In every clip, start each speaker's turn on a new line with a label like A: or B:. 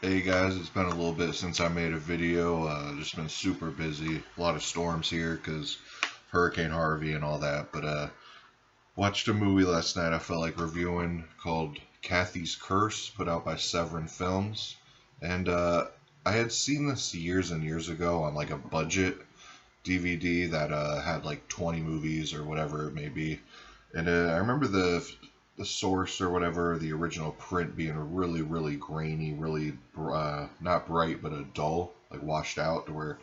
A: Hey guys, it's been a little bit since I made a video. Just been super busy. A lot of storms here because Hurricane Harvey and all that. But watched a movie last night I felt like reviewing called "CATHYS CURSE," put out by Severin Films. And I had seen this years and years ago on like a budget DVD that had like 20 movies or whatever it may be. And I remember the source or whatever, the original print being really, really grainy, really not bright, but a dull, like washed out, to where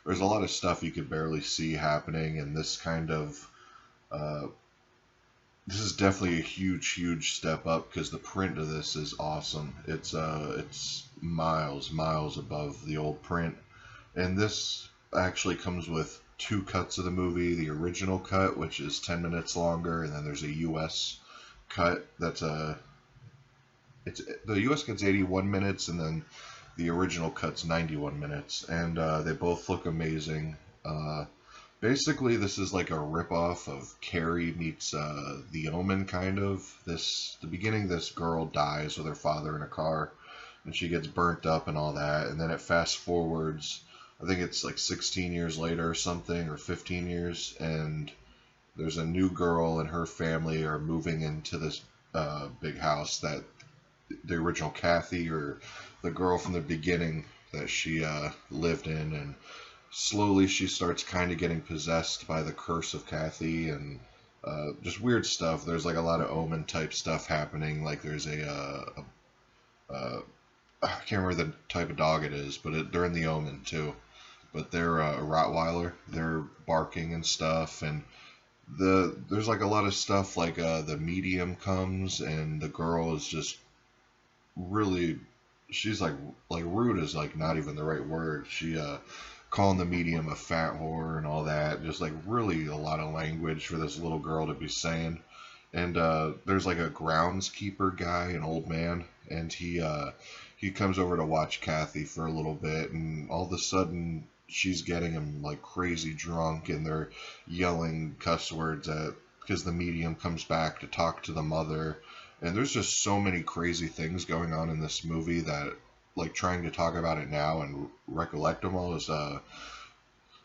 A: there's a lot of stuff you could barely see happening. And uh, this is definitely a huge, huge step up because the print of this is awesome. It's miles, miles above the old print, and this actually comes with two cuts of the movie: the original cut, which is 10 minutes longer, and then there's a US cut that's it's the US cut's 81 minutes, and then the original cut's 91 minutes, and they both look amazing. Basically, this is like a ripoff of Carrie meets The Omen, kind of. The beginning, this girl dies with her father in a car, and she gets burnt up and all that, and then it fast forwards. I think it's like 16 years later or something, or 15 years, and there's a new girl and her family are moving into this big house that the original Kathy, or the girl from the beginning, that she lived in, and slowly she starts kind of getting possessed by the curse of Kathy, and just weird stuff. There's like a lot of Omen type stuff happening. Like there's I can't remember the type of dog it is, but they're in the Omen too. But they're a Rottweiler. They're barking and stuff, and there's like a lot of stuff. Like the medium comes, and the girl is just really, she's like rude is like not even the right word. She calling the medium a fat whore and all that. Just like really a lot of language for this little girl to be saying. And there's like a groundskeeper guy, an old man, and he comes over to watch Kathy for a little bit, and all of a sudden she's getting him like crazy drunk, and they're yelling cuss words at because the medium comes back to talk to the mother. And there's just so many crazy things going on in this movie that, like, trying to talk about it now and recollect them all is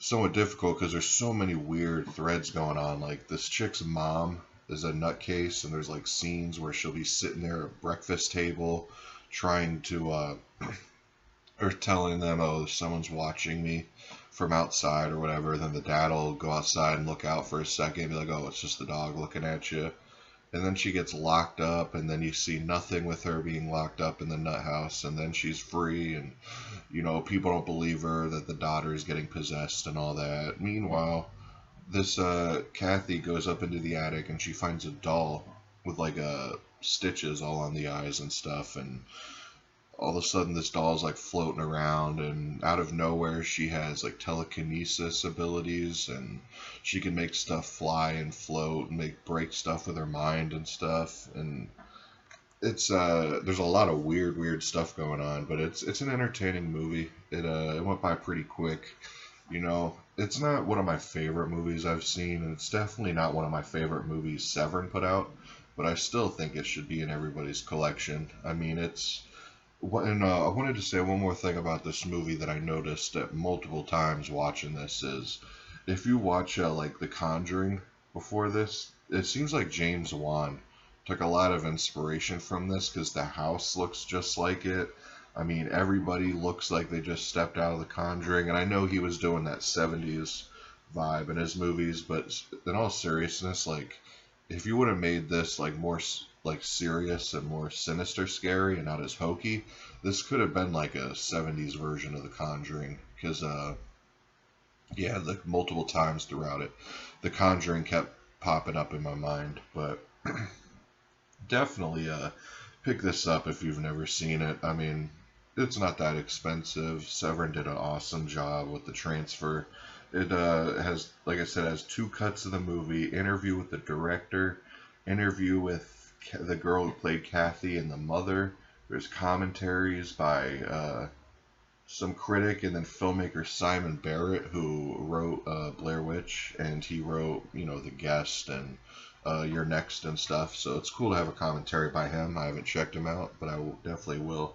A: somewhat difficult because there's so many weird threads going on. Like, this chick's mom is a nutcase, and there's like scenes where she'll be sitting there at breakfast table trying to or telling them, oh, someone's watching me from outside or whatever. Then the dad will go outside and look out for a second and be like, oh, it's just the dog looking at you. And then she gets locked up, and then you see nothing with her being locked up in the nut house, and then she's free, and people don't believe her that the daughter is getting possessed and all that. Meanwhile, this Kathy goes up into the attic, and she finds a doll with like stitches all on the eyes and stuff, and all of a sudden this doll's like floating around, and out of nowhere she has like telekinesis abilities, and she can make stuff fly and float and break stuff with her mind and stuff. And it's there's a lot of weird stuff going on, but it's an entertaining movie. It went by pretty quick. It's not one of my favorite movies I've seen, and it's definitely not one of my favorite movies Severin put out, but I still think it should be in everybody's collection. I mean, I wanted to say one more thing about this movie that I noticed at multiple times watching this is, if you watch like The Conjuring before this, it seems like James Wan took a lot of inspiration from this because the house looks just like it. I mean, everybody looks like they just stepped out of The Conjuring, and I know he was doing that 70s vibe in his movies, but in all seriousness, like, if you would have made this like more like serious and more sinister scary and not as hokey, this could have been like a 70s version of The Conjuring. Because yeah, like multiple times throughout it, The Conjuring kept popping up in my mind. But definitely pick this up if you've never seen it. I mean, it's not that expensive. Severin did an awesome job with the transfer. It has, like I said, has two cuts of the movie: interview with the director, interview with the girl who played Kathy, and the mother. There's commentaries by some critic, and then filmmaker Simon Barrett, who wrote Blair Witch, and he wrote, The Guest and You're Next and stuff. So it's cool to have a commentary by him. I haven't checked him out, but definitely will.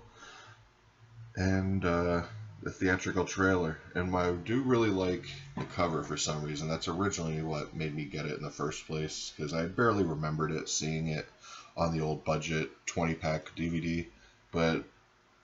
A: and the theatrical trailer. And I do really like the cover for some reason. That's originally what made me get it in the first place, because I barely remembered it, seeing it on the old budget 20-pack DVD. But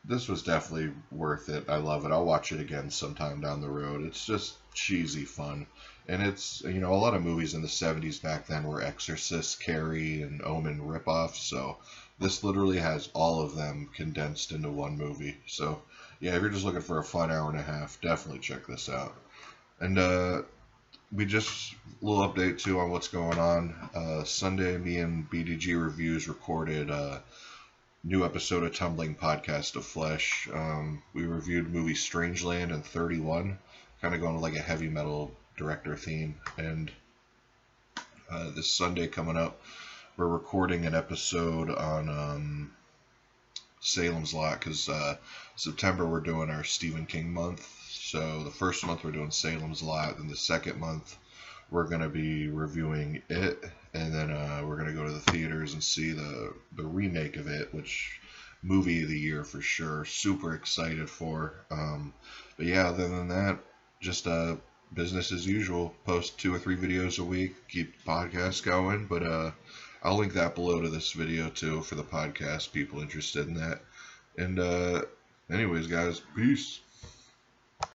A: this was definitely worth it. I love it. I'll watch it again sometime down the road. It's just cheesy fun. And it's, you know, a lot of movies in the 70s back then were Exorcist, Carrie, and Omen ripoffs. So this literally has all of them condensed into one movie. So, yeah, if you're just looking for a fun hour and a half, definitely check this out. And we just, a little update too on what's going on. Sunday, me and BDG Reviews recorded new episode of Tumbling Podcast of Flesh. We reviewed movie Strangeland and 31, kind of going with like a heavy metal director theme. And this Sunday coming up, we're recording an episode on Salem's Lot, because September we're doing our Stephen King month. So the first month we're doing Salem's Lot, and the second month we're going to be reviewing It, and then we're going to go to the theaters and see the remake of It, which movie of the year for sure. Super excited for. But yeah, other than that, just business as usual. Post 2 or 3 videos a week. Keep the podcast going. But I'll link that below to this video too for the podcast, people interested in that. And anyways, guys, peace.